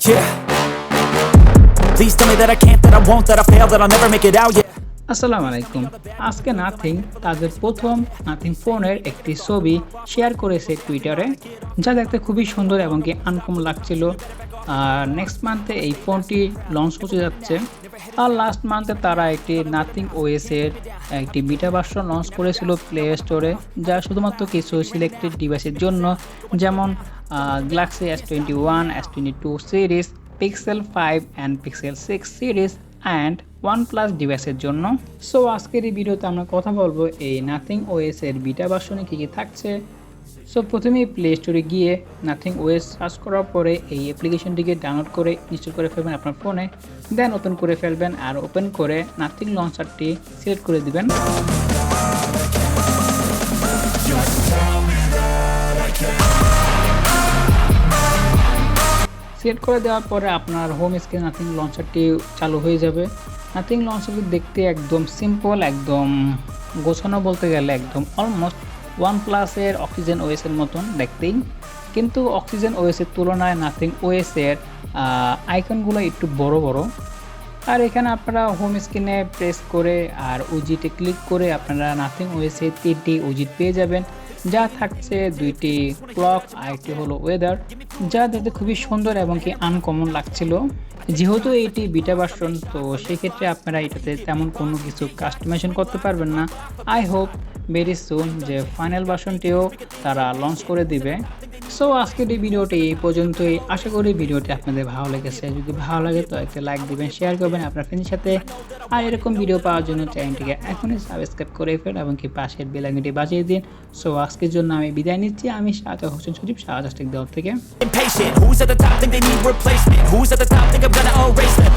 Yeah. Please tell me that I can't, that I won't, that I fail, that I'll never make it out. Yeah. আসসালামু আলাইকুম। আজকে nothing তাদের প্রথম nothing ফোনের একটি ছবি শেয়ার করেছে টুইটারে, যা দেখতে খুবই সুন্দর এবং কি আনকমন লাগছিল। আর নেক্সট মান্থে এই ফোনটি লঞ্চ হতে যাচ্ছে। আর লাস্ট মান্থে তারা একটি নাথিং ওএস এর একটি বিটা ভার্সন লঞ্চ করেছিল প্লে স্টোরে, যা শুধুমাত্র কিছু সিলেক্টেড ডিভাইসের জন্য, যেমন Galaxy S21, S22 series, pixel 5 and pixel 6 series and OnePlus ডিভাইসের জন্য। সো আজকের এই ভিডিওতে আমরা কথা বলবো এই নাথিং ওএস এর বিটা ভার্সনে কী কী থাকছে। সো প্রথমেই প্লে স্টোরে গিয়ে নাথিং ওএস সার্চ করার পরে এই অ্যাপ্লিকেশনটিকে ডাউনলোড করে ইনস্টল করে ফেলবেন আপনার ফোনে, দেন ওপেন করে ফেলবেন। আর ওপেন করে নাথিং লঞ্চারটি সিলেক্ট করে দিবেন। সিলেক্ট করে দেওয়ার পরে আপনার হোম স্ক্রিনে নাথিং লঞ্চারটি চালু হয়ে যাবে। নাথিং লঞ্চারটি দেখতে একদম সিম্পল, একদম গোছানো বলতে গেলে একদম অলমোস্ট OnePlus-এর অক্সিজেন ওএসের মতন দেখতেই, কিন্তু অক্সিজেন ওএসের তুলনায় নাথিং ওএসের আইকনগুলো একটু বড় বড়। আর এখানে আপনারা হোম স্ক্রিনে প্রেস করে আর উইজিটে ক্লিক করে আপনারা নাথিং ওএসের 3টি উইজিট পেয়ে যাবেন, যা থাকছে 2টি ক্লক আর একটি হলো ওয়েদার, যা দেখতে খুবই সুন্দর এবং কি আনকমন লাগছিল। যেহেতু এটি বিটা ভার্সন, তো সেক্ষেত্রে আপনারা এটাতে তেমন কোনো কিছু কাস্টমাইজেশন করতে পারবেন না। আই হোপ ভেরি সুন যে ফাইনাল ভার্সনটিও তারা লঞ্চ করে দিবে। সো আজকের এই ভিডিওটি এই পর্যন্তই। আশা করি ভিডিওটি আপনাদের ভালো লেগেছে। যদি ভালো লাগে তো একটা লাইক দিবেন, শেয়ার করবেন আপনার ফ্রেন্ডের সাথে। আর এরকম ভিডিও পাওয়ার জন্য চ্যানেলটিকে এখনই সাবস্ক্রাইব করে ফেলুন এবং কি পাশের বেল আইকনটি বাজিয়ে দিন। সো আজকের জন্য আমি বিদায় নিচ্ছি। আমি শাহাদাত হোসেন সজীব, শাহজাদ টেক দেওয়ার থেকে। Impatient. Who's at the top think they need replacement? Who's at the top think I'm gonna erase them?